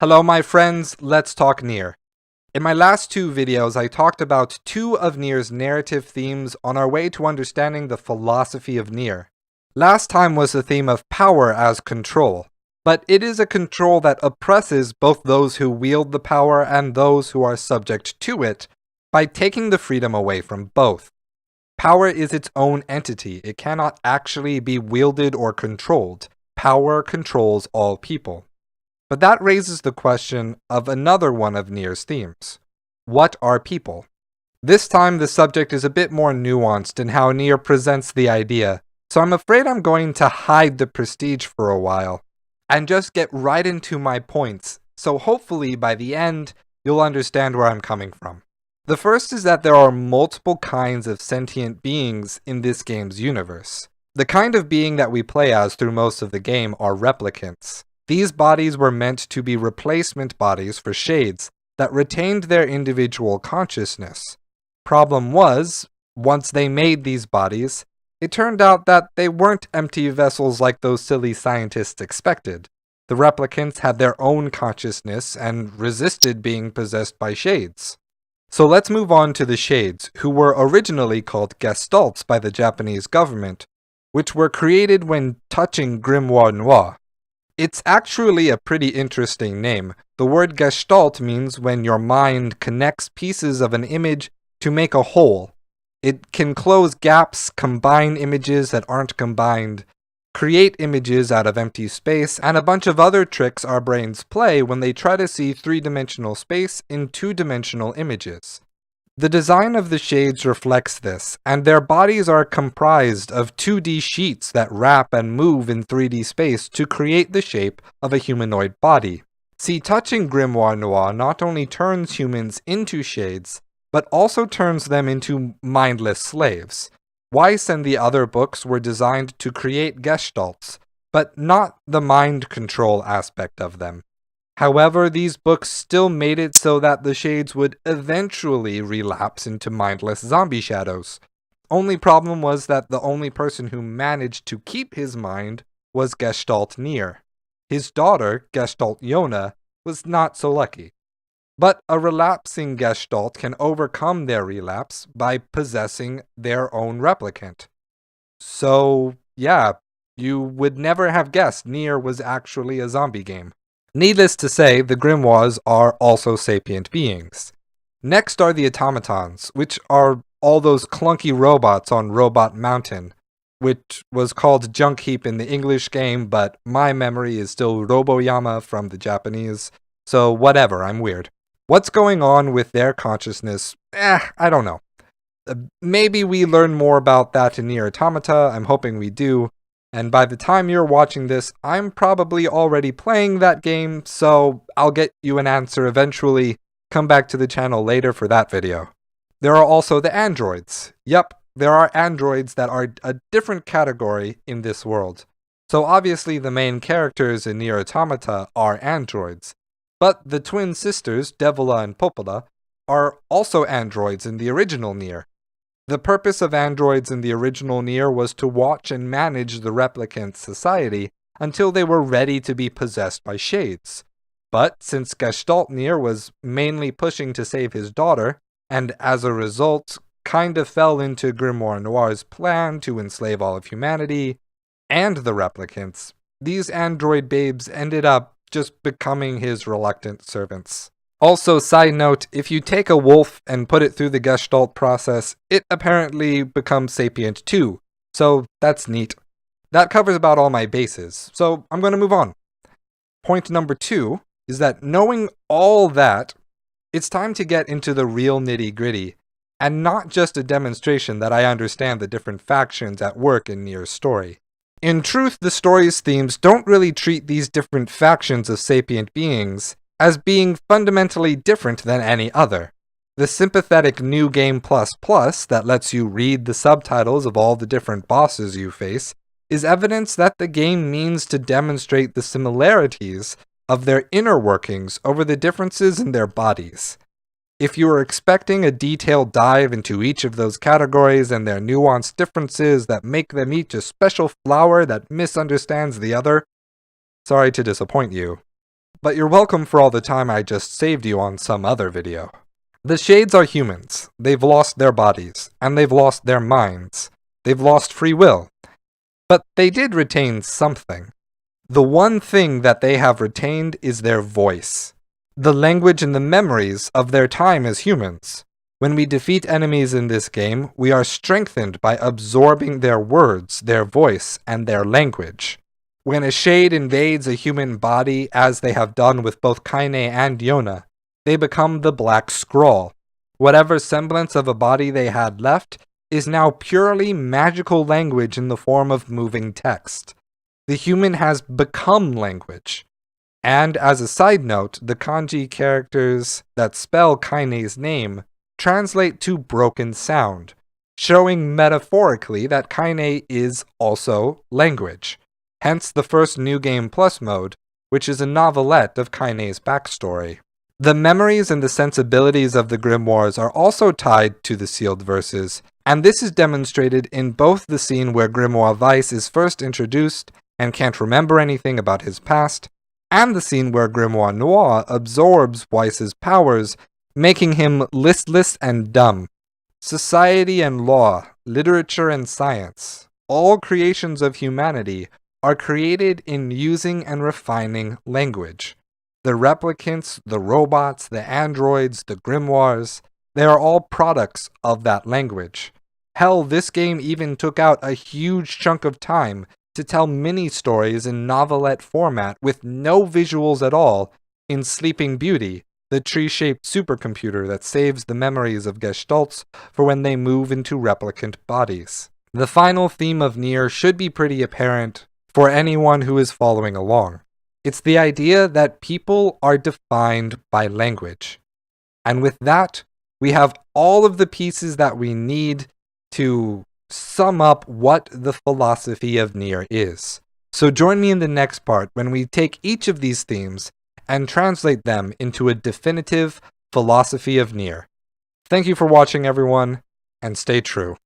Hello my friends, let's talk NieR. In my last two videos, I talked about two of NieR's narrative themes on our way to understanding the philosophy of NieR. Last time was the theme of power as control, but it is a control that oppresses both those who wield the power and those who are subject to it by taking the freedom away from both. Power is its own entity, it cannot actually be wielded or controlled. Power controls all people. But that raises the question of another one of NieR's themes. What are people? This time the subject is a bit more nuanced in how NieR presents the idea, so I'm afraid I'm going to hide the prestige for a while, and just get right into my points, so hopefully by the end, you'll understand where I'm coming from. The first is that there are multiple kinds of sentient beings in this game's universe. The kind of being that we play as through most of the game are replicants. These bodies were meant to be replacement bodies for shades that retained their individual consciousness. Problem was, once they made these bodies, it turned out that they weren't empty vessels like those silly scientists expected. The replicants had their own consciousness and resisted being possessed by shades. So let's move on to the shades, who were originally called gestalts by the Japanese government, which were created when touching Grimoire Noir. It's actually a pretty interesting name. The word gestalt means when your mind connects pieces of an image to make a whole. It can close gaps, combine images that aren't combined, create images out of empty space, and a bunch of other tricks our brains play when they try to see three-dimensional space in two-dimensional images. The design of the shades reflects this, and their bodies are comprised of 2D sheets that wrap and move in 3D space to create the shape of a humanoid body. See, touching Grimoire Noir not only turns humans into shades, but also turns them into mindless slaves. Weiss and the other books were designed to create gestalts, but not the mind control aspect of them. However, these books still made it so that the shades would eventually relapse into mindless zombie shadows. Only problem was that the only person who managed to keep his mind was Gestalt NieR. His daughter, Gestalt Yona, was not so lucky. But a relapsing Gestalt can overcome their relapse by possessing their own replicant. So, yeah, you would never have guessed NieR was actually a zombie game. Needless to say, the Grimoires are also sapient beings. Next are the automatons, which are all those clunky robots on Robot Mountain, which was called Junk Heap in the English game, but my memory is still Roboyama from the Japanese, so whatever, I'm weird. What's going on with their consciousness? I don't know. Maybe we learn more about that in NieR Automata, I'm hoping we do. And by the time you're watching this, I'm probably already playing that game, so I'll get you an answer eventually. Come back to the channel later for that video. There are also the androids. Yep, there are androids that are a different category in this world. So obviously the main characters in NieR Automata are androids. But the twin sisters, Devila and Popola, are also androids in the original NieR. The purpose of androids in the original NieR was to watch and manage the replicant society until they were ready to be possessed by shades. But since Gestalt NieR was mainly pushing to save his daughter, and as a result kind of fell into Grimoire Noir's plan to enslave all of humanity and the replicants, these android babes ended up just becoming his reluctant servants. Also, side note, if you take a wolf and put it through the Gestalt process, it apparently becomes sapient too, so that's neat. That covers about all my bases, so I'm going to move on. Point number 2 is that knowing all that, it's time to get into the real nitty-gritty, and not just a demonstration that I understand the different factions at work in NieR's story. In truth, the story's themes don't really treat these different factions of sapient beings as being fundamentally different than any other. The sympathetic New Game Plus Plus that lets you read the subtitles of all the different bosses you face is evidence that the game means to demonstrate the similarities of their inner workings over the differences in their bodies. If you are expecting a detailed dive into each of those categories and their nuanced differences that make them each a special flower that misunderstands the other, sorry to disappoint you. but you're welcome for all the time I just saved you on some other video. The Shades are humans. They've lost their bodies, and they've lost their minds. They've lost free will. But they did retain something. The one thing that they have retained is their voice. The language and the memories of their time as humans. When we defeat enemies in this game, we are strengthened by absorbing their words, their voice, and their language. When a Shade invades a human body, as they have done with both Kaine and Yona, they become the Black Scroll. Whatever semblance of a body they had left is now purely magical language in the form of moving text. The human has become language. And as a side note, the kanji characters that spell Kaine's name translate to broken sound, showing metaphorically that Kaine is also language. Hence the first New Game Plus mode, which is a novelette of Kaine's backstory. The memories and the sensibilities of the grimoires are also tied to the sealed verses, and this is demonstrated in both the scene where Grimoire Weiss is first introduced and can't remember anything about his past, and the scene where Grimoire Noir absorbs Weiss's powers, making him listless and dumb. Society and law, literature and science, all creations of humanity are created in using and refining language. The replicants, the robots, the androids, the grimoires, they are all products of that language. Hell, this game even took out a huge chunk of time to tell mini-stories in novelette format with no visuals at all in Sleeping Beauty, the tree-shaped supercomputer that saves the memories of Gestalts for when they move into replicant bodies. The final theme of NieR should be pretty apparent for anyone who is following along. It's the idea that people are defined by language. And with that, we have all of the pieces that we need to sum up what the philosophy of NieR is. So join me in the next part when we take each of these themes and translate them into a definitive philosophy of NieR. Thank you for watching, everyone, and stay true.